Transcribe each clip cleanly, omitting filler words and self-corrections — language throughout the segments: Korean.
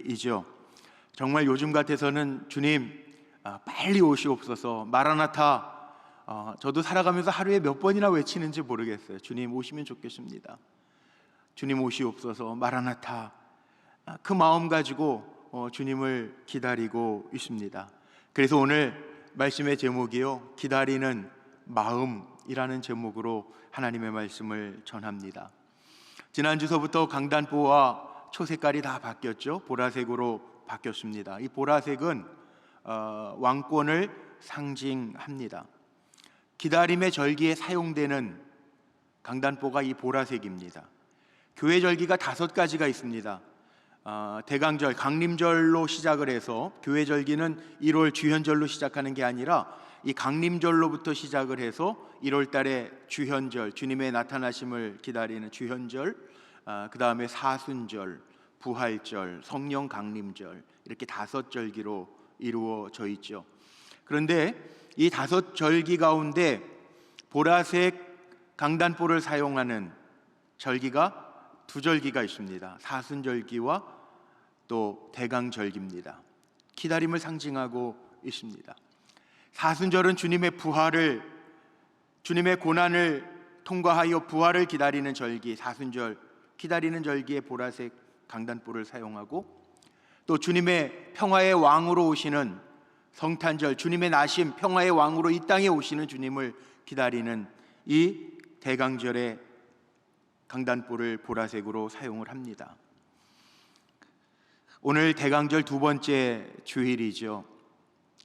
이죠. 정말 요즘 같아서는 주님 빨리 오시옵소서, 마라나타, 저도 살아가면서 하루에 몇 번이나 외치는지 모르겠어요. 주님 오시면 좋겠습니다. 주님 오시옵소서, 마라나타. 그 마음 가지고 주님을 기다리고 있습니다. 그래서 오늘 말씀의 제목이요, 기다리는 마음이라는 제목으로 하나님의 말씀을 전합니다. 지난주서부터 강단보와 초색깔이 다 바뀌었죠. 보라색으로 바뀌었습니다. 이 보라색은 왕권을 상징합니다. 기다림의 절기에 사용되는 강단보가 이 보라색입니다. 교회 절기가 5가지가 있습니다. 대강절, 강림절로 시작을 해서, 교회 절기는 1월 주현절로 시작하는 게 아니라 이 강림절로부터 시작을 해서 1월 달에 주현절, 주님의 나타나심을 기다리는 주현절, 그 다음에 사순절, 부활절, 성령 강림절, 이렇게 5절기로 이루어져 있죠. 그런데 이 5절기 가운데 보라색 강단보를 사용하는 절기가 2절기가 있습니다. 사순절기와 또 대강절기입니다. 기다림을 상징하고 있습니다. 사순절은 주님의 부활을, 주님의 고난을 통과하여 부활을 기다리는 절기, 사순절 기다리는 절기에 보라색 강단보를 사용하고, 또 주님의 평화의 왕으로 오시는 성탄절, 주님의 나심, 평화의 왕으로 이 땅에 오시는 주님을 기다리는 이 대강절에 강단보를 보라색으로 사용을 합니다. 오늘 대강절 2번째 주일이죠.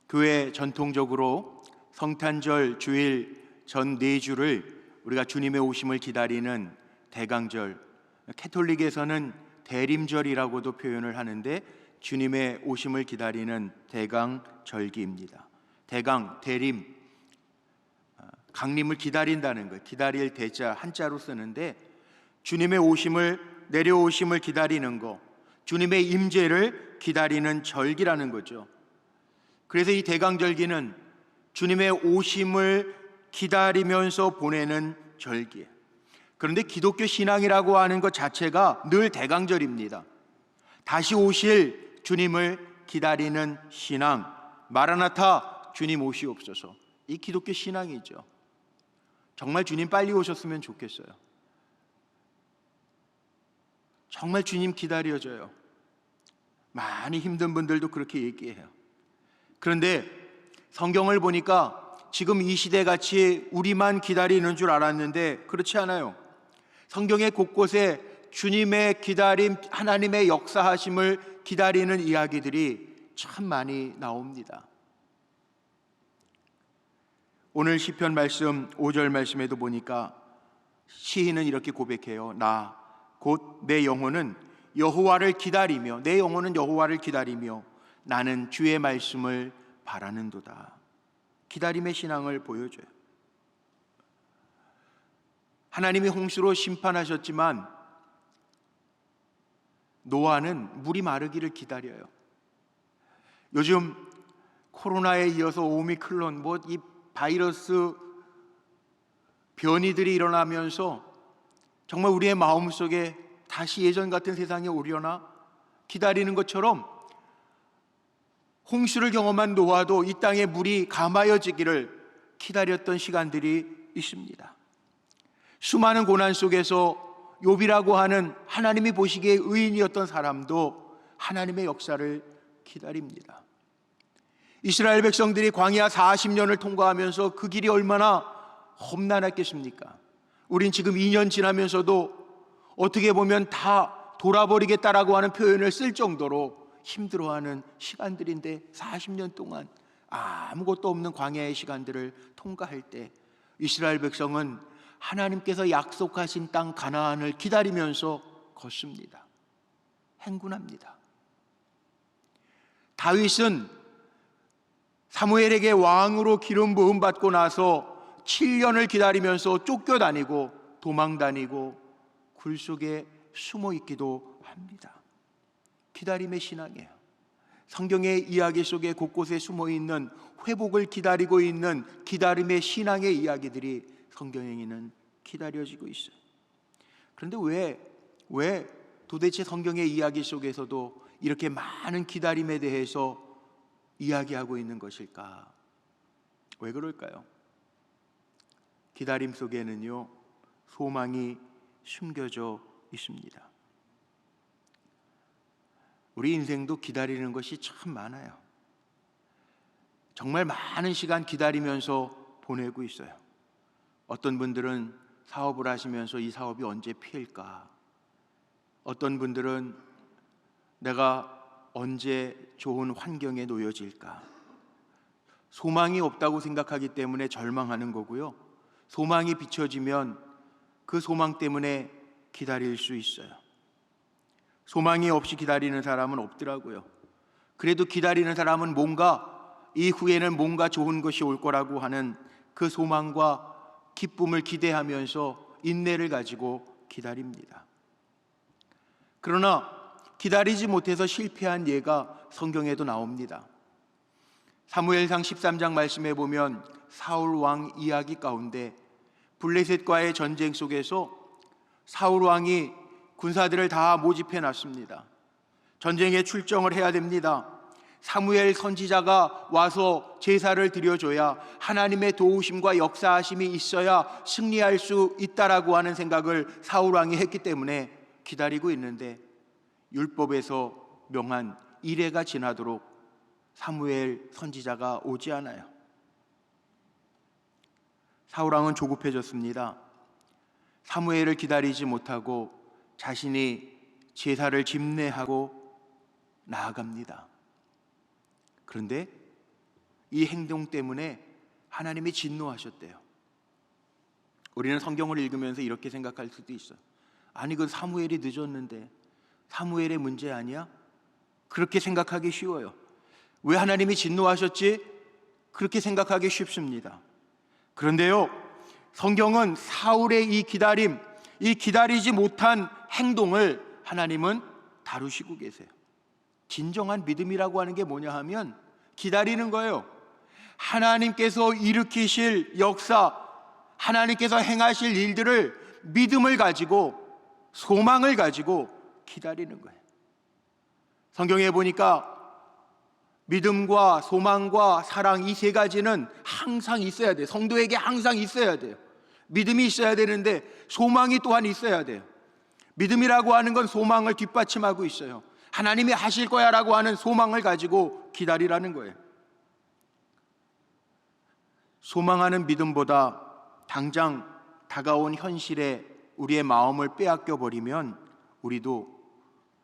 교회 전통적으로 성탄절 주일 전 4주를 우리가 주님의 오심을 기다리는 대강절, 캐톨릭에서는 대림절이라고도 표현을 하는데 주님의 오심을 기다리는 대강절기입니다. 대강, 대림, 강림을 기다린다는 것, 기다릴 대자 한자로 쓰는데 주님의 오심을, 내려오심을 기다리는 것, 주님의 임재를 기다리는 절기라는 거죠. 그래서 이 대강절기는 주님의 오심을 기다리면서 보내는 절기예요. 그런데 기독교 신앙이라고 하는 것 자체가 늘 대강절입니다. 다시 오실 주님을 기다리는 신앙, 마라나타, 주님 오시옵소서, 이 기독교 신앙이죠. 정말 주님 빨리 오셨으면 좋겠어요. 정말 주님 기다려져요. 많이 힘든 분들도 그렇게 얘기해요. 그런데 성경을 보니까 지금 이 시대같이 우리만 기다리는 줄 알았는데 그렇지 않아요. 성경의 곳곳에 주님의 기다림, 하나님의 역사하심을 기다리는 이야기들이 참 많이 나옵니다. 오늘 시편 말씀 5절 말씀에도 보니까 시인은 이렇게 고백해요. 나 곧 내 영혼은 여호와를 기다리며, 내 영혼은 여호와를 기다리며 나는 주의 말씀을 바라는도다. 기다림의 신앙을 보여줘요. 하나님이 홍수로 심판하셨지만 노아는 물이 마르기를 기다려요. 요즘 코로나에 이어서 오미크론, 이 바이러스 변이들이 일어나면서 정말 우리의 마음속에 다시 예전 같은 세상이 오려나 기다리는 것처럼 홍수를 경험한 노아도 이 땅에 물이 감하여지기를 기다렸던 시간들이 있습니다. 수많은 고난 속에서 욥이라고 하는 하나님이 보시기에 의인이었던 사람도 하나님의 역사를 기다립니다. 이스라엘 백성들이 광야 40년을 통과하면서 그 길이 얼마나 험난했겠습니까? 우린 지금 2년 지나면서도 어떻게 보면 다 돌아버리겠다라고 하는 표현을 쓸 정도로 힘들어하는 시간들인데, 40년 동안 아무것도 없는 광야의 시간들을 통과할 때 이스라엘 백성은 하나님께서 약속하신 땅 가나안을 기다리면서 걷습니다. 행군합니다. 다윗은 사무엘에게 왕으로 기름 부음 받고 나서 7년을 기다리면서 쫓겨다니고 도망다니고 굴 속에 숨어 있기도 합니다. 기다림의 신앙이에요. 성경의 이야기 속에 곳곳에 숨어 있는, 회복을 기다리고 있는 기다림의 신앙의 이야기들이 성경에는 기다려지고 있어요. 그런데 왜 도대체 성경의 이야기 속에서도 이렇게 많은 기다림에 대해서 이야기하고 있는 것일까? 왜 그럴까요? 기다림 속에는요, 소망이 숨겨져 있습니다. 우리 인생도 기다리는 것이 참 많아요. 정말 많은 시간 기다리면서 보내고 있어요. 어떤 분들은 사업을 하시면서 이 사업이 언제 필까? 어떤 분들은 내가 언제 좋은 환경에 놓여질까? 소망이 없다고 생각하기 때문에 절망하는 거고요. 소망이 비춰지면 그 소망 때문에 기다릴 수 있어요. 소망이 없이 기다리는 사람은 없더라고요. 그래도 기다리는 사람은 뭔가 이후에는 뭔가 좋은 것이 올 거라고 하는 그 소망과 기쁨을 기대하면서 인내를 가지고 기다립니다. 그러나 기다리지 못해서 실패한 예가 성경에도 나옵니다. 사무엘상 13장 말씀에 보면 사울 왕 이야기 가운데 블레셋과의 전쟁 속에서 사울 왕이 군사들을 다 모집해 놨습니다. 전쟁에 출정을 해야 됩니다. 사무엘 선지자가 와서 제사를 드려줘야 하나님의 도우심과 역사하심이 있어야 승리할 수 있다라고 하는 생각을 사울 왕이 했기 때문에 기다리고 있는데 율법에서 명한 이레가 지나도록 사무엘 선지자가 오지 않아요. 사울 왕은 조급해졌습니다. 사무엘을 기다리지 못하고 자신이 제사를 집례하고 나아갑니다. 그런데 이 행동 때문에 하나님이 진노하셨대요. 우리는 성경을 읽으면서 이렇게 생각할 수도 있어요. 아니, 그 사무엘이 늦었는데 사무엘의 문제 아니야? 그렇게 생각하기 쉬워요. 왜 하나님이 진노하셨지? 그렇게 생각하기 쉽습니다. 그런데요, 성경은 사울의 이 기다림, 이 기다리지 못한 행동을 하나님은 다루시고 계세요. 진정한 믿음이라고 하는 게 뭐냐 하면 기다리는 거예요. 하나님께서 일으키실 역사, 하나님께서 행하실 일들을 믿음을 가지고, 소망을 가지고 기다리는 거예요. 성경에 보니까 믿음과 소망과 사랑, 이 세 가지는 항상 있어야 돼요. 성도에게 항상 있어야 돼요. 믿음이 있어야 되는데 소망이 또한 있어야 돼요. 믿음이라고 하는 건 소망을 뒷받침하고 있어요. 하나님이 하실 거야 라고 하는 소망을 가지고 기다리라는 거예요. 소망하는 믿음보다 당장 다가온 현실에 우리의 마음을 빼앗겨 버리면 우리도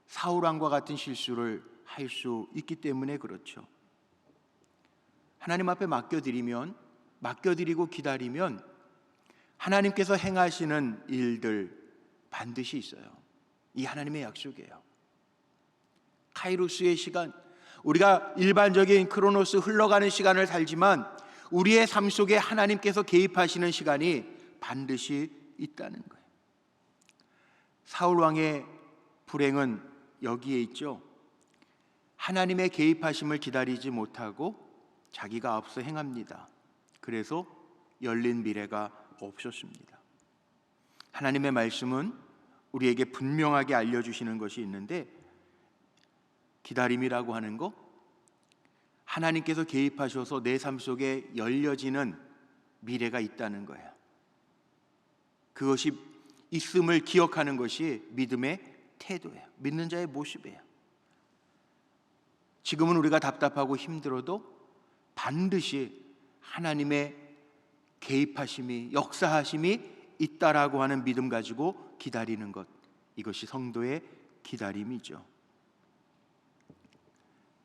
사울왕과 같은 실수를 할 수 있기 때문에 그렇죠. 하나님 앞에 맡겨드리고 기다리면 하나님께서 행하시는 일들 반드시 있어요. 이 하나님의 약속이에요. 카이로스의 시간, 우리가 일반적인 크로노스 흘러가는 시간을 살지만 우리의 삶 속에 하나님께서 개입하시는 시간이 반드시 있다는 거예요. 사울 왕의 불행은 여기에 있죠. 하나님의 개입하심을 기다리지 못하고 자기가 앞서 행합니다. 그래서 열린 미래가 없었습니다. 하나님의 말씀은 우리에게 분명하게 알려주시는 것이 있는데, 기다림이라고 하는 거, 하나님께서 개입하셔서 내 삶 속에 열려지는 미래가 있다는 거예요. 그것이 있음을 기억하는 것이 믿음의 태도예요. 믿는 자의 모습이에요. 지금은 우리가 답답하고 힘들어도 반드시 하나님의 개입하심이, 역사하심이 있다라고 하는 믿음 가지고 기다리는 것, 이것이 성도의 기다림이죠.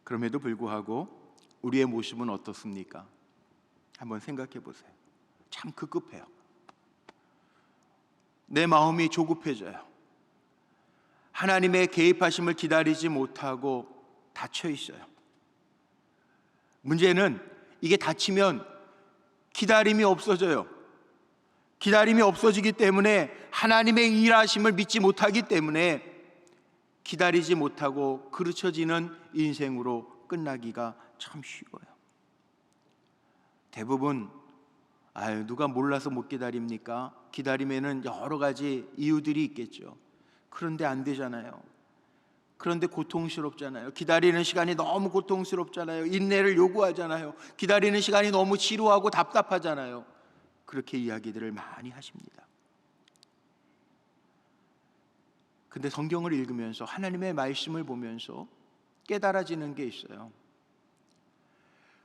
그럼에도 불구하고 우리의 모습은 어떻습니까? 한번 생각해 보세요. 참 급급해요. 내 마음이 조급해져요. 하나님의 개입하심을 기다리지 못하고 닫혀 있어요. 문제는 이게 닫히면 기다림이 없어져요. 기다림이 없어지기 때문에 하나님의 일하심을 믿지 못하기 때문에 기다리지 못하고 그르쳐지는 인생으로 끝나기가 참 쉬워요. 대부분 누가 몰라서 못 기다립니까? 기다림에는 여러 가지 이유들이 있겠죠. 그런데 안 되잖아요. 그런데 고통스럽잖아요. 기다리는 시간이 너무 고통스럽잖아요. 인내를 요구하잖아요. 기다리는 시간이 너무 지루하고 답답하잖아요. 그렇게 이야기들을 많이 하십니다. 근데 성경을 읽으면서 하나님의 말씀을 보면서 깨달아지는 게 있어요.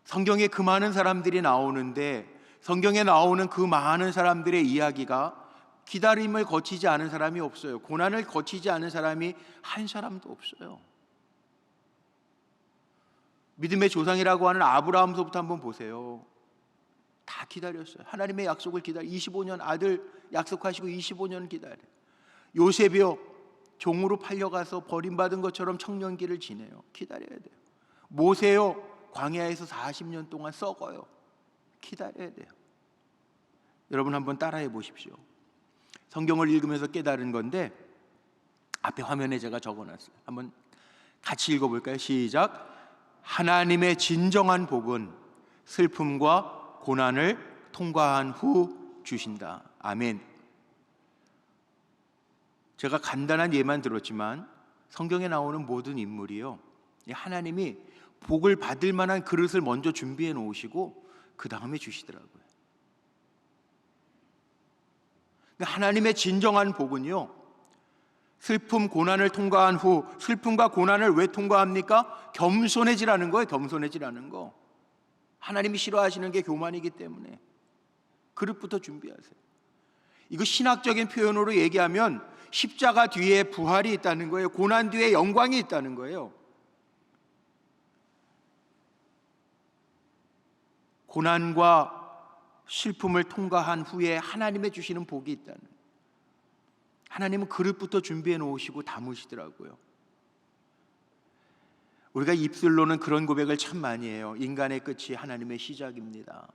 성경에 그 많은 사람들이 나오는데 성경에 나오는 그 많은 사람들의 이야기가 기다림을 거치지 않은 사람이 없어요. 고난을 거치지 않은 사람이 한 사람도 없어요. 믿음의 조상이라고 하는 아브라함서부터 한번 보세요. 다 기다렸어요. 하나님의 약속을 기다려 25년 아들 약속하시고 25년 기다려. 요셉이요, 종으로 팔려가서 버림받은 것처럼 청년기를 지내요. 기다려야 돼요. 모세요, 광야에서 40년 동안 썩어요. 기다려야 돼요. 여러분 한번 따라해 보십시오. 성경을 읽으면서 깨달은 건데 앞에 화면에 제가 적어놨어요. 한번 같이 읽어볼까요? 시작. 하나님의 진정한 복은 슬픔과 고난을 통과한 후 주신다. 아멘. 제가 간단한 예만 들었지만 성경에 나오는 모든 인물이요, 하나님이 복을 받을 만한 그릇을 먼저 준비해 놓으시고 그 다음에 주시더라고요. 하나님의 진정한 복은요, 슬픔 고난을 통과한 후, 슬픔과 고난을 왜 통과합니까? 겸손해지라는 거예요. 겸손해지라는 거. 하나님이 싫어하시는 게 교만이기 때문에 그릇부터 준비하세요. 이거 신학적인 표현으로 얘기하면 십자가 뒤에 부활이 있다는 거예요. 고난 뒤에 영광이 있다는 거예요. 고난과 슬픔을 통과한 후에 하나님의 주시는 복이 있다는, 하나님은 그릇부터 준비해 놓으시고 담으시더라고요. 우리가 입술로는 그런 고백을 참 많이 해요. 인간의 끝이 하나님의 시작입니다.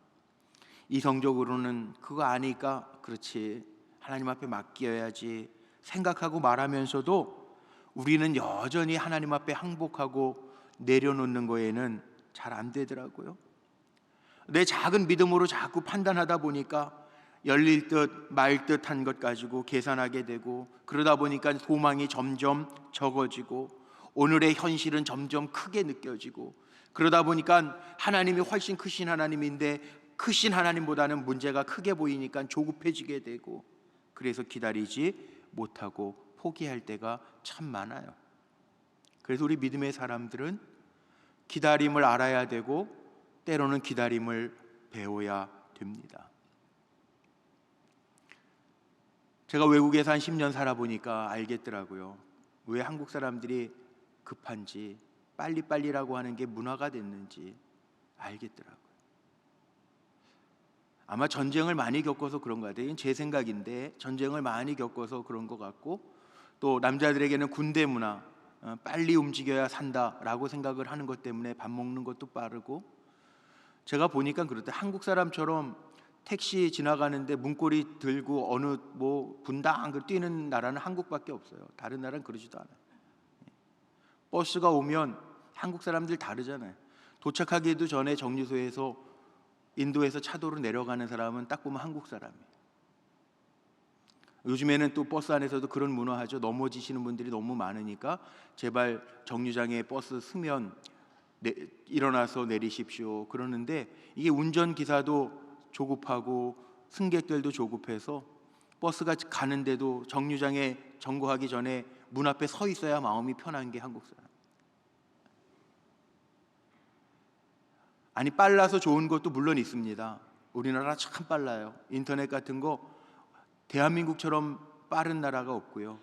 이성적으로는 그거 아니까 그렇지, 하나님 앞에 맡겨야지 생각하고 말하면서도 우리는 여전히 하나님 앞에 항복하고 내려놓는 거에는 잘 안 되더라고요. 내 작은 믿음으로 자꾸 판단하다 보니까 열릴 듯 말 듯한 것 가지고 계산하게 되고, 그러다 보니까 소망이 점점 적어지고 오늘의 현실은 점점 크게 느껴지고, 그러다 보니까 하나님이 훨씬 크신 하나님인데 크신 하나님보다는 문제가 크게 보이니까 조급해지게 되고, 그래서 기다리지 못하고 포기할 때가 참 많아요. 그래서 우리 믿음의 사람들은 기다림을 알아야 되고 때로는 기다림을 배워야 됩니다. 제가 외국에서 한 10년 살아보니까 알겠더라고요. 왜 한국 사람들이 급한지, 빨리빨리라고 하는 게 문화가 됐는지 알겠더라고요. 아마 전쟁을 많이 겪어서 그런 것 같아요. 이건 제 생각인데 전쟁을 많이 겪어서 그런 것 같고, 또 남자들에게는 군대 문화, 빨리 움직여야 산다라고 생각을 하는 것 때문에 밥 먹는 것도 빠르고, 제가 보니까 그렇다. 한국 사람처럼 택시 지나가는데 문고리 들고 어느 분당 뛰는 나라는 한국밖에 없어요. 다른 나라는 그러지도 않아요. 버스가 오면 한국 사람들 다르잖아요. 도착하기도 전에 정류소에서 인도에서 차도로 내려가는 사람은 딱 보면 한국 사람이에요. 요즘에는 또 버스 안에서도 그런 문화하죠. 넘어지시는 분들이 너무 많으니까 제발 정류장에 버스 서면 일어나서 내리십시오 그러는데, 이게 운전기사도 조급하고 승객들도 조급해서 버스가 가는데도 정류장에 정거하기 전에 문 앞에 서 있어야 마음이 편한 게 한국 사람. 아니, 빨라서 좋은 것도 물론 있습니다. 우리나라 참 빨라요. 인터넷 같은 거 대한민국처럼 빠른 나라가 없고요.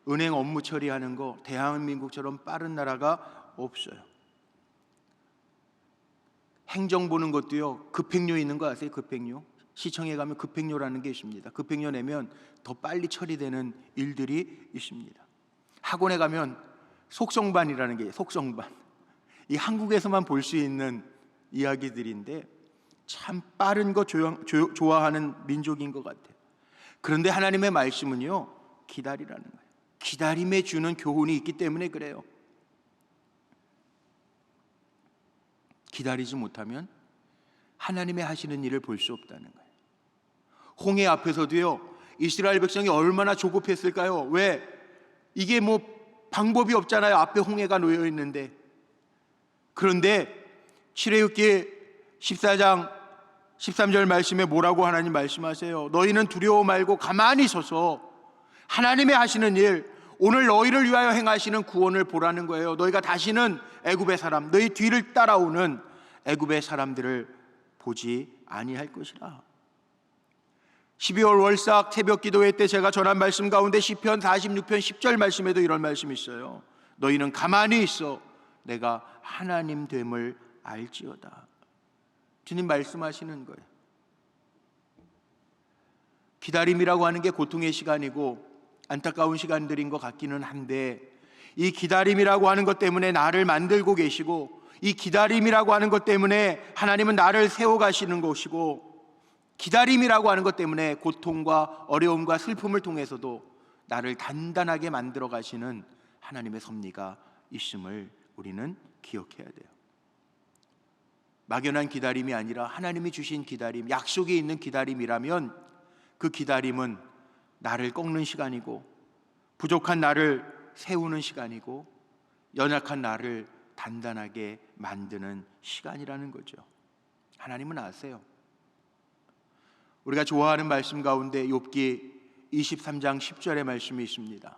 은행 업무 처리하는 거 대한민국처럼 빠른 나라가 없어요. 행정 보는 것도요, 급행료 있는 거 아세요? 급행료. 시청에 가면 급행료라는 게 있습니다. 급행료 내면 더 빨리 처리되는 일들이 있습니다. 학원에 가면 속성반이라는 게, 속성반, 이 한국에서만 볼 수 있는 이야기들인데 참 빠른 거 좋아하는 민족인 것 같아요. 그런데 하나님의 말씀은요, 기다리라는 거예요. 기다림에 주는 교훈이 있기 때문에 그래요. 기다리지 못하면 하나님의 하시는 일을 볼 수 없다는 거예요. 홍해 앞에서도요, 이스라엘 백성이 얼마나 조급했을까요? 왜? 이게 방법이 없잖아요. 앞에 홍해가 놓여 있는데. 그런데 출애굽기 14장 13절 말씀에 뭐라고 하나님 말씀하세요? 너희는 두려워 말고 가만히 서서 하나님의 하시는 일, 오늘 너희를 위하여 행하시는 구원을 보라는 거예요. 너희가 다시는 애굽의 사람, 너희 뒤를 따라오는 애굽의 사람들을 보지 아니할 것이라. 12월 월삭 새벽 기도회 때 제가 전한 말씀 가운데 시편 46편 10절 말씀에도 이런 말씀이 있어요. 너희는 가만히 있어 내가 하나님 됨을 알지어다. 주님 말씀하시는 거예요. 기다림이라고 하는 게 고통의 시간이고 안타까운 시간들인 것 같기는 한데, 이 기다림이라고 하는 것 때문에 나를 만들고 계시고, 이 기다림이라고 하는 것 때문에 하나님은 나를 세워가시는 것이고, 기다림이라고 하는 것 때문에 고통과 어려움과 슬픔을 통해서도 나를 단단하게 만들어 가시는 하나님의 섭리가 있음을 우리는 기억해야 돼요. 막연한 기다림이 아니라 하나님이 주신 기다림, 약속이 있는 기다림이라면 그 기다림은 나를 꺾는 시간이고, 부족한 나를 세우는 시간이고, 연약한 나를 단단하게 만드는 시간이라는 거죠. 하나님은 아세요. 우리가 좋아하는 말씀 가운데 욥기 23장 10절의 말씀이 있습니다.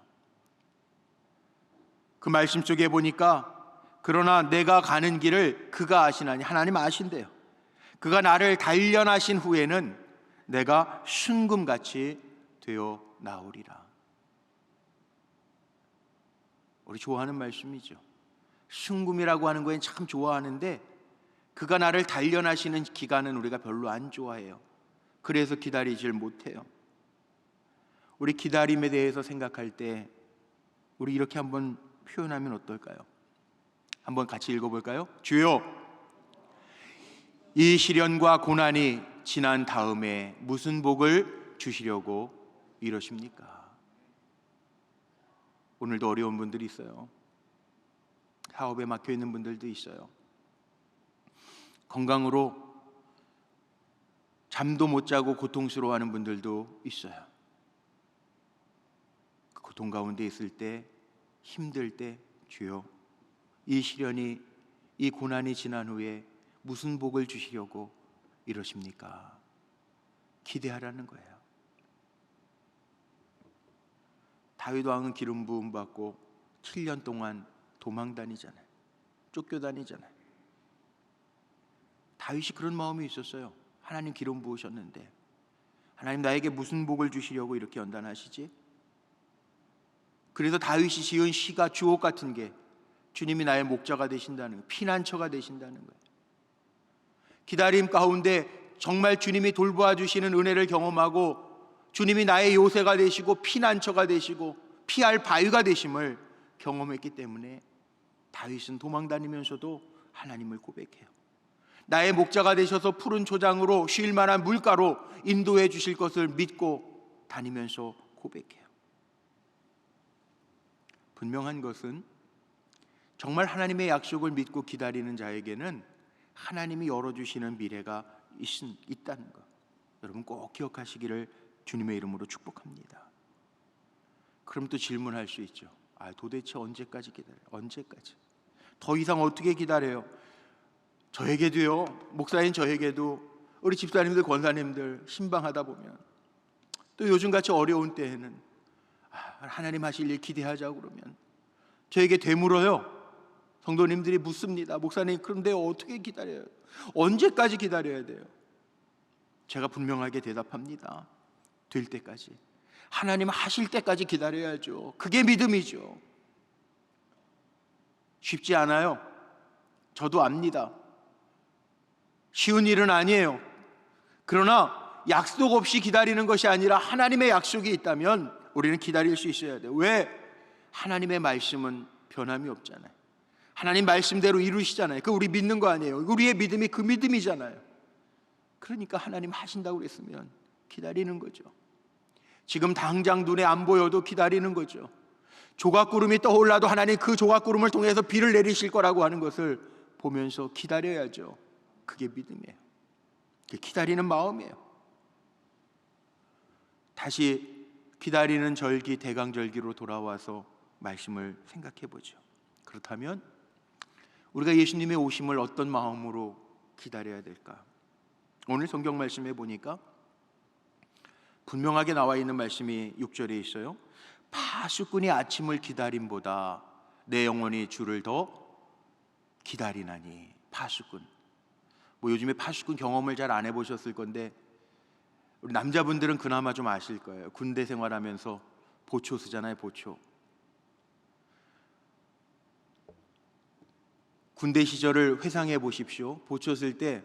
그 말씀 쪽에 보니까 그러나 내가 가는 길을 그가 아시나니, 하나님 아신대요. 그가 나를 단련하신 후에는 내가 순금같이 되어 나오리라. 우리 좋아하는 말씀이죠. 순금이라고 하는 거엔 참 좋아하는데 그가 나를 단련하시는 기간은 우리가 별로 안 좋아해요. 그래서 기다리질 못해요. 우리 기다림에 대해서 생각할 때 우리 이렇게 한번 표현하면 어떨까요? 한번 같이 읽어볼까요? 주여, 이 시련과 고난이 지난 다음에 무슨 복을 주시려고 이러십니까? 오늘도 어려운 분들이 있어요. 사업에 막혀 있는 분들도 있어요. 건강으로 잠도 못 자고 고통스러워하는 분들도 있어요. 그 고통 가운데 있을 때, 힘들 때, 주여, 이 시련이, 이 고난이 지난 후에 무슨 복을 주시려고 이러십니까? 기대하라는 거예요. 다윗 왕은 기름 부음 받고 7년 동안 도망 다니잖아요. 쫓겨 다니잖아요. 다윗이 그런 마음이 있었어요. 하나님 기름 부으셨는데 하나님 나에게 무슨 복을 주시려고 이렇게 연단하시지? 그래서 다윗이 지은 시가 주옥 같은 게, 주님이 나의 목자가 되신다는 거예요. 피난처가 되신다는 거예요. 기다림 가운데 정말 주님이 돌보아 주시는 은혜를 경험하고 주님이 나의 요새가 되시고 피난처가 되시고 피할 바위가 되심을 경험했기 때문에 다윗은 도망다니면서도 하나님을 고백해요. 나의 목자가 되셔서 푸른 초장으로 쉴 만한 물가로 인도해 주실 것을 믿고 다니면서 고백해요. 분명한 것은 정말 하나님의 약속을 믿고 기다리는 자에게는 하나님이 열어주시는 미래가 있다는 것, 여러분 꼭 기억하시기를 주님의 이름으로 축복합니다. 그럼 또 질문할 수 있죠. 도대체 언제까지 기다려요? 언제까지? 더 이상 어떻게 기다려요? 저에게도요, 목사님 저에게도, 우리 집사님들 권사님들 신방하다 보면 또 요즘같이 어려운 때에는 하나님 하실 일 기대하자고 그러면 저에게 되물어요. 성도님들이 묻습니다. 목사님 그런데 어떻게 기다려요? 언제까지 기다려야 돼요? 제가 분명하게 대답합니다. 될 때까지, 하나님 하실 때까지 기다려야죠. 그게 믿음이죠. 쉽지 않아요. 저도 압니다. 쉬운 일은 아니에요. 그러나 약속 없이 기다리는 것이 아니라 하나님의 약속이 있다면 우리는 기다릴 수 있어야 돼요. 왜? 하나님의 말씀은 변함이 없잖아요. 하나님 말씀대로 이루시잖아요. 그 우리 믿는 거 아니에요. 우리의 믿음이 그 믿음이잖아요. 그러니까 하나님 하신다고 그랬으면 기다리는 거죠. 지금 당장 눈에 안 보여도 기다리는 거죠. 조각구름이 떠올라도 하나님 그 조각구름을 통해서 비를 내리실 거라고 하는 것을 보면서 기다려야죠. 그게 믿음이에요. 그게 기다리는 마음이에요. 다시 기다리는 절기, 대강절기로 돌아와서 말씀을 생각해 보죠. 그렇다면 우리가 예수님의 오심을 어떤 마음으로 기다려야 될까? 오늘 성경 말씀에 보니까 분명하게 나와 있는 말씀이 6절에 있어요. 파수꾼이 아침을 기다림보다 내 영혼이 주를 더 기다리나니. 파수꾼. 뭐 요즘에 파수꾼 경험을 잘 안 해보셨을 건데 우리 남자분들은 그나마 좀 아실 거예요. 군대 생활하면서 보초 쓰잖아요. 보초. 군대 시절을 회상해 보십시오. 보초 쓸 때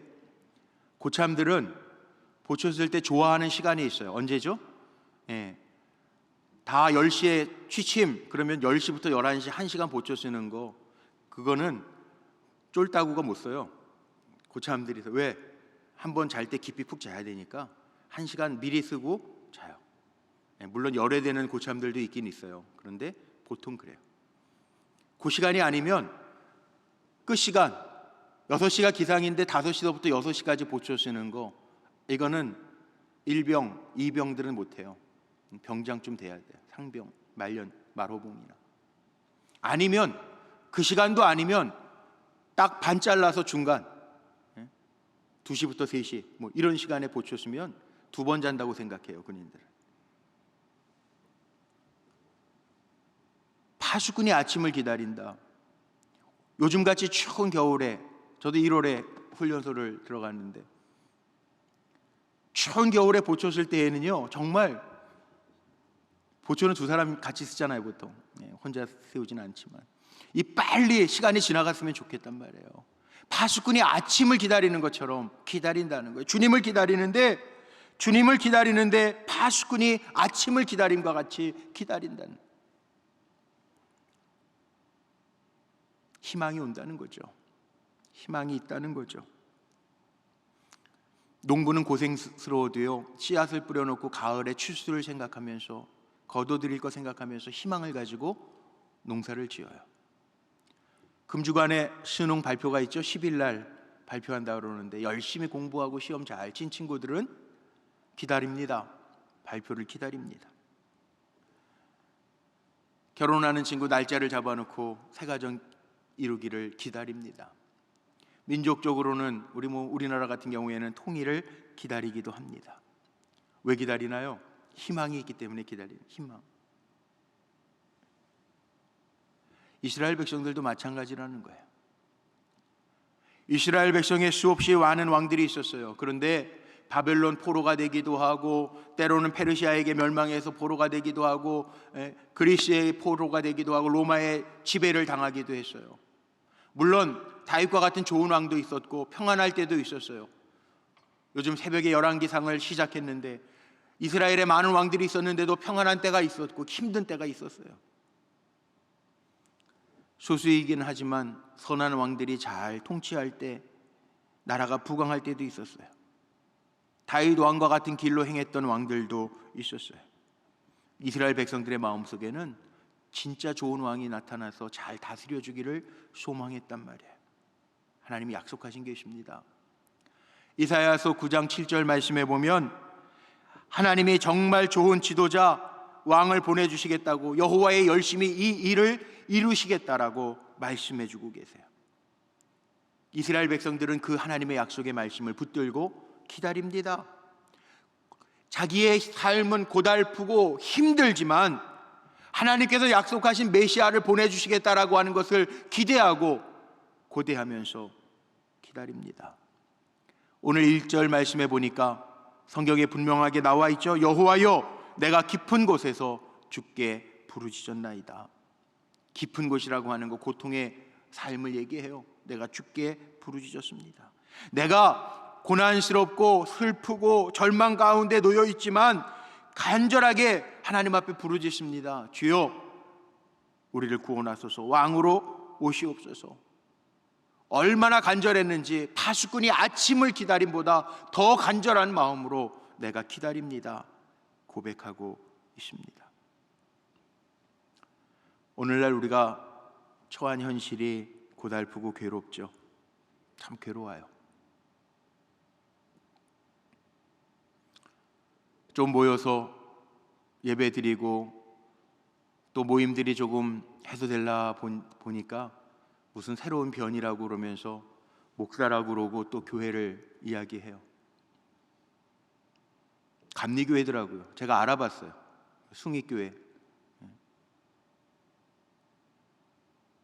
고참들은 보초 쓸 때 좋아하는 시간이 있어요. 언제죠? 예. 다 10시에 취침, 그러면 10시부터 11시 1시간 보초 쓰는 거, 그거는 쫄따구가 못 써요. 고참들이. 왜? 한번 잘 때 깊이 푹 자야 되니까 1시간 미리 쓰고 자요. 예, 물론 열애되는 고참들도 있긴 있어요. 그런데 보통 그래요. 그 시간이 아니면 끝 시간 6시가 기상인데 5시부터 6시까지 보초 쓰는 거, 이거는 1병, 2병들은 못해요. 병장쯤 돼야 돼요. 상병, 말년, 말호봉이나. 아니면 그 시간도 아니면 딱 반 잘라서 중간 2시부터 3시 뭐 이런 시간에 보초 쓰면 2번 잔다고 생각해요. 군인들은. 파수꾼이 아침을 기다린다. 요즘같이 추운 겨울에, 저도 1월에 훈련소를 들어갔는데 추운 겨울에 보초 쓸 때에는요, 정말 보초는 2사람 같이 쓰잖아요. 보통 혼자 세우진 않지만 이 빨리 시간이 지나갔으면 좋겠단 말이에요. 파수꾼이 아침을 기다리는 것처럼 기다린다는 거예요. 주님을 기다리는데 파수꾼이 아침을 기다림과 같이 기다린다는, 희망이 온다는 거죠. 희망이 있다는 거죠. 농부는 고생스러워도요, 씨앗을 뿌려놓고 가을에 추수를 생각하면서, 거둬들일 거 생각하면서 희망을 가지고 농사를 지어요. 금주간에 수능 발표가 있죠. 10일 날 발표한다 그러는데 열심히 공부하고 시험 잘 친 친구들은 기다립니다. 발표를 기다립니다. 결혼하는 친구 날짜를 잡아놓고 새가정 이루기를 기다립니다. 민족적으로는 우리나라 같은 경우에는 통일을 기다리기도 합니다. 왜 기다리나요? 희망이 있기 때문에 기다리는, 희망. 이스라엘 백성들도 마찬가지라는 거예요. 이스라엘 백성에 수없이 많은 왕들이 있었어요. 그런데 바벨론 포로가 되기도 하고, 때로는 페르시아에게 멸망해서 포로가 되기도 하고, 그리스의 포로가 되기도 하고, 로마의 지배를 당하기도 했어요. 물론 다윗과 같은 좋은 왕도 있었고 평안할 때도 있었어요. 요즘 새벽에 열왕기상을 시작했는데 이스라엘에 많은 왕들이 있었는데도 평안한 때가 있었고 힘든 때가 있었어요. 소수이긴 하지만 선한 왕들이 잘 통치할 때, 나라가 부강할 때도 있었어요. 다윗 왕과 같은 길로 행했던 왕들도 있었어요. 이스라엘 백성들의 마음속에는 진짜 좋은 왕이 나타나서 잘 다스려 주기를 소망했단 말이에요. 하나님이 약속하신 게 있습니다. 이사야서 9장 7절 말씀에 보면 하나님이 정말 좋은 지도자, 왕을 보내주시겠다고, 여호와의 열심히 이 일을 이루시겠다라고 말씀해 주고 계세요. 이스라엘 백성들은 그 하나님의 약속의 말씀을 붙들고 기다립니다. 자기의 삶은 고달프고 힘들지만 하나님께서 약속하신 메시아를 보내주시겠다라고 하는 것을 기대하고 고대하면서 기다립니다. 오늘 1절 말씀해 보니까 성경에 분명하게 나와 있죠. 여호와여, 내가 깊은 곳에서 주께 부르짖었나이다. 깊은 곳이라고 하는 거 고통의 삶을 얘기해요. 내가 주께 부르짖었습니다. 내가 고난스럽고 슬프고 절망 가운데 놓여 있지만 간절하게 하나님 앞에 부르짖습니다. 주여, 우리를 구원하소서. 왕으로 오시옵소서. 얼마나 간절했는지 파수꾼이 아침을 기다림보다 더 간절한 마음으로 내가 기다립니다 고백하고 있습니다. 오늘날 우리가 처한 현실이 고달프고 괴롭죠. 참 괴로워요. 좀 모여서 예배 드리고 또 모임들이 조금 해소될라 보니까 무슨 새로운 변이라고 그러면서 목사라고 그러고 또 교회를 이야기해요. 감리교회더라고요. 제가 알아봤어요. 숭익교회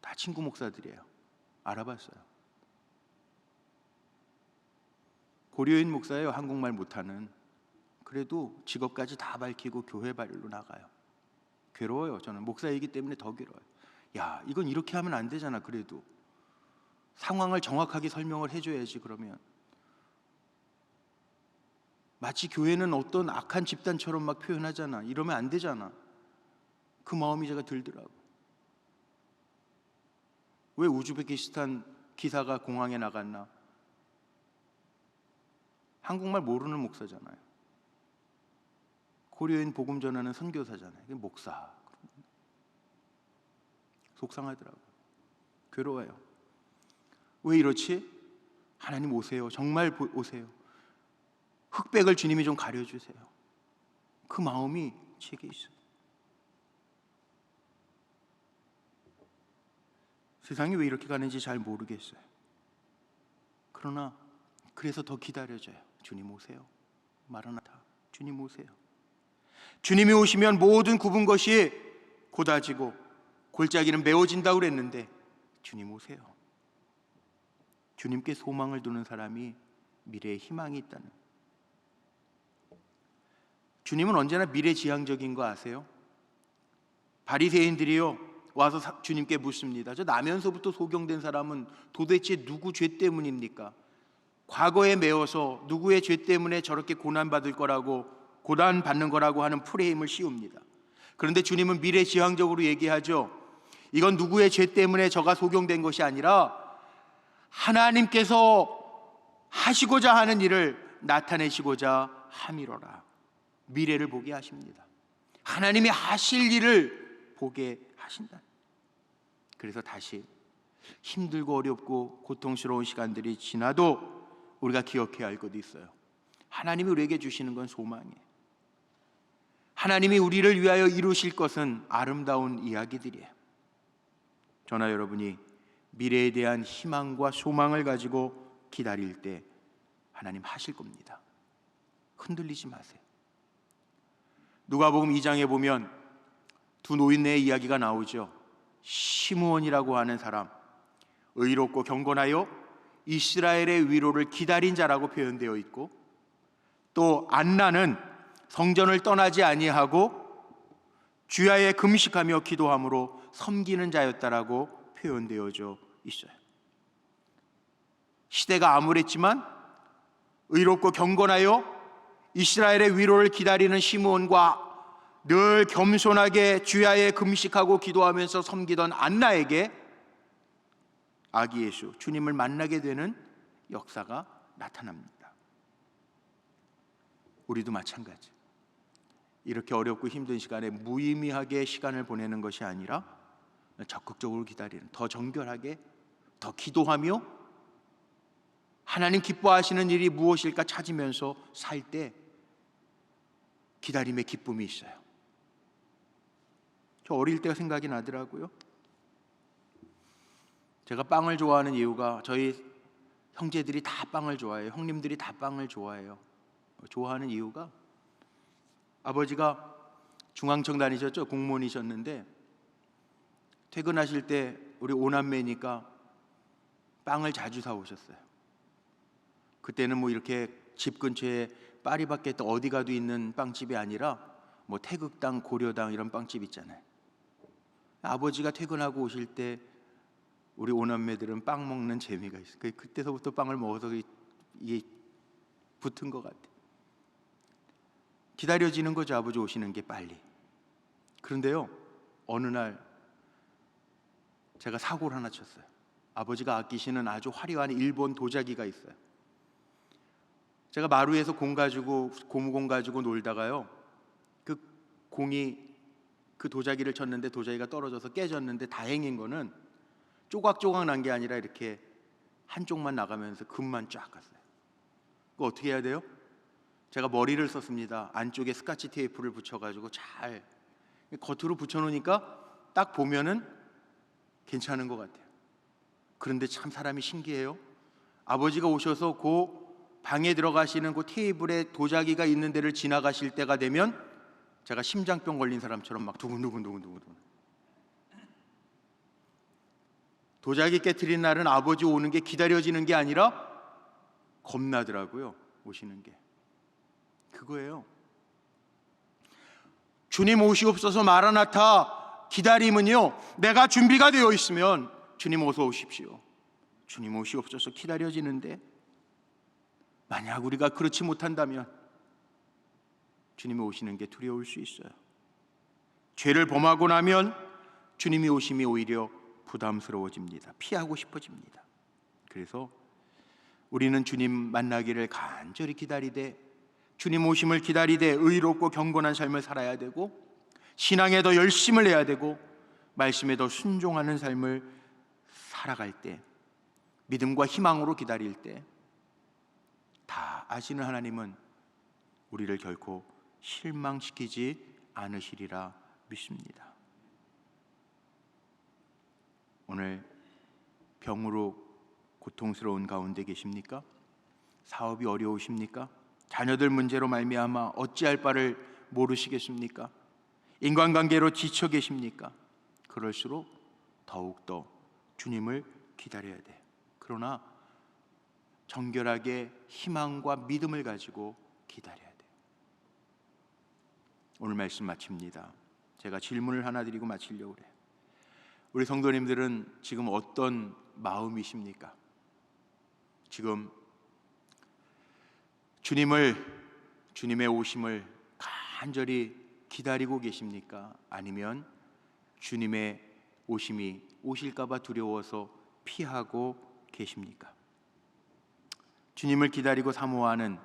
다 친구 목사들이에요. 알아봤어요. 고려인 목사예요. 한국말 못하는. 그래도 직업까지 다 밝히고 교회 발로 나가요. 괴로워요. 저는 목사이기 때문에 더 괴로워요. 야, 이건 이렇게 하면 안 되잖아. 그래도 상황을 정확하게 설명을 해줘야지. 그러면 마치 교회는 어떤 악한 집단처럼 막 표현하잖아. 이러면 안 되잖아. 그 마음이 제가 들더라고. 왜 우즈베키스탄 기사가 공항에 나갔나? 한국말 모르는 목사잖아요. 고려인 복음 전하는 선교사잖아요. 이게 목사. 속상하더라고요. 괴로워요. 왜 이렇지? 하나님 오세요. 정말 오세요. 흑백을 주님이 좀 가려주세요. 그 마음이 제게 있어요. 세상이 왜 이렇게 가는지 잘 모르겠어요. 그러나 그래서 더 기다려져요. 주님 오세요. 마라나타. 주님 오세요. 주님이 오시면 모든 굽은 것이 곧아지고 골짜기는 메워진다고 그랬는데 주님 오세요. 주님께 소망을 두는 사람이 미래에 희망이 있다는. 주님은 언제나 미래지향적인 거 아세요? 바리새인들이요 와서 주님께 묻습니다. 저 나면서부터 소경된 사람은 도대체 누구 죄 때문입니까? 과거에 매어서 누구의 죄 때문에 저렇게 고난받을 거라고, 고난받는 거라고 하는 프레임을 씌웁니다. 그런데 주님은 미래지향적으로 얘기하죠. 이건 누구의 죄 때문에 저가 소경된 것이 아니라 하나님께서 하시고자 하는 일을 나타내시고자 함이로라. 미래를 보게 하십니다. 하나님이 하실 일을 보게 하신다. 그래서 다시 힘들고 어렵고 고통스러운 시간들이 지나도 우리가 기억해야 할 것도 있어요. 하나님이 우리에게 주시는 건 소망이에요. 하나님이 우리를 위하여 이루실 것은 아름다운 이야기들이에요. 저나 여러분이 미래에 대한 희망과 소망을 가지고 기다릴 때 하나님 하실 겁니다. 흔들리지 마세요. 누가복음 2장에 보면 두 노인네의 이야기가 나오죠. 시므온이라고 하는 사람, 의롭고 경건하여 이스라엘의 위로를 기다린 자라고 표현되어 있고, 또 안나는 성전을 떠나지 아니하고 주야에 금식하며 기도함으로 섬기는 자였다라고 표현되어져 있어요. 시대가 암울했지만 의롭고 경건하여 이스라엘의 위로를 기다리는 시므온과 늘 겸손하게 주야에 금식하고 기도하면서 섬기던 안나에게 아기 예수 주님을 만나게 되는 역사가 나타납니다. 우리도 마찬가지. 이렇게 어렵고 힘든 시간에 무의미하게 시간을 보내는 것이 아니라 적극적으로 기다리는, 더 정결하게, 더 기도하며 하나님 기뻐하시는 일이 무엇일까 찾으면서 살 때 기다림의 기쁨이 있어요. 저 어릴 때가 생각이 나더라고요. 제가 빵을 좋아하는 이유가 저희 형제들이 다 빵을 좋아해요. 형님들이 다 빵을 좋아해요. 좋아하는 이유가 아버지가 중앙청 다니셨죠. 공무원이셨는데 퇴근하실 때 우리 오남매니까 빵을 자주 사오셨어요. 그때는 뭐 이렇게 집 근처에 파리바게뜨 어디 가도 있는 빵집이 아니라 뭐 태극당, 고려당 이런 빵집 있잖아요. 아버지가 퇴근하고 오실 때 우리 오남매들은 빵 먹는 재미가 있어요. 그때서부터 빵을 먹어서 이게 붙은 것 같아요. 기다려지는 거죠. 아버지 오시는 게 빨리. 그런데요, 어느 날 제가 사고를 하나 쳤어요. 아버지가 아끼시는 아주 화려한 일본 도자기가 있어요. 제가 마루에서 고무공 가지고 놀다가요, 그 공이 그 도자기를 쳤는데 도자기가 떨어져서 깨졌는데 다행인 거는 조각조각 난 게 아니라 이렇게 한쪽만 나가면서 금만 쫙 갔어요. 그거 어떻게 해야 돼요? 제가 머리를 썼습니다. 안쪽에 스카치 테이프를 붙여가지고 잘 겉으로 붙여놓으니까 딱 보면은 괜찮은 것 같아요. 그런데 참 사람이 신기해요. 아버지가 오셔서 그 방에 들어가시는 그 테이블에 도자기가 있는 데를 지나가실 때가 되면 제가 심장병 걸린 사람처럼 막 두근두근. 도자기 깨트린 날은 아버지 오는 게 기다려지는 게 아니라 겁나더라고요. 오시는 게. 그거예요. 주님 오시옵소서 마라나타 기다림은요, 내가 준비가 되어 있으면 주님 어서 오십시오, 주님 오시옵소서 기다려지는데, 만약 우리가 그렇지 못한다면 주님이 오시는 게 두려울 수 있어요. 죄를 범하고 나면 주님이 오심이 오히려 부담스러워집니다. 피하고 싶어집니다. 그래서 우리는 주님 만나기를 간절히 기다리되, 주님 오심을 기다리되 의롭고 경건한 삶을 살아야 되고, 신앙에 더 열심을 내야 되고, 말씀에 더 순종하는 삶을 살아갈 때, 믿음과 희망으로 기다릴 때, 다 아시는 하나님은 우리를 결코 실망시키지 않으시리라 믿습니다. 오늘 병으로 고통스러운 가운데 계십니까? 사업이 어려우십니까? 자녀들 문제로 말미암아 어찌할 바를 모르시겠습니까? 인간관계로 지쳐 계십니까? 그럴수록 더욱더 주님을 기다려야 돼. 그러나 정결하게 희망과 믿음을 가지고 기다려야 돼. 오늘 말씀 마칩니다. 제가 질문을 하나 드리고 마치려고 그래요. 우리 성도님들은 지금 어떤 마음이십니까? 지금 주님의 오심을 간절히 기다리고 계십니까? 아니면 주님의 오심이 오실까 봐 두려워서 피하고 계십니까? 주님을 기다리고 사모하는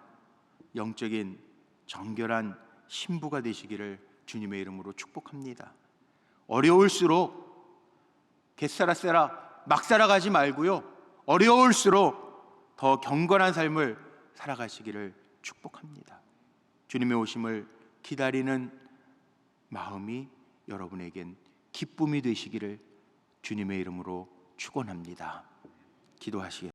영적인 정결한 신부가 되시기를 주님의 이름으로 축복합니다. 어려울수록 겟살아세라 막 살아가지 말고요, 어려울수록 더 경건한 삶을 살아가시기를 축복합니다. 주님의 오심을 기다리는 마음이 여러분에겐 기쁨이 되시기를 주님의 이름으로 축원합니다. 기도하시겠습니다.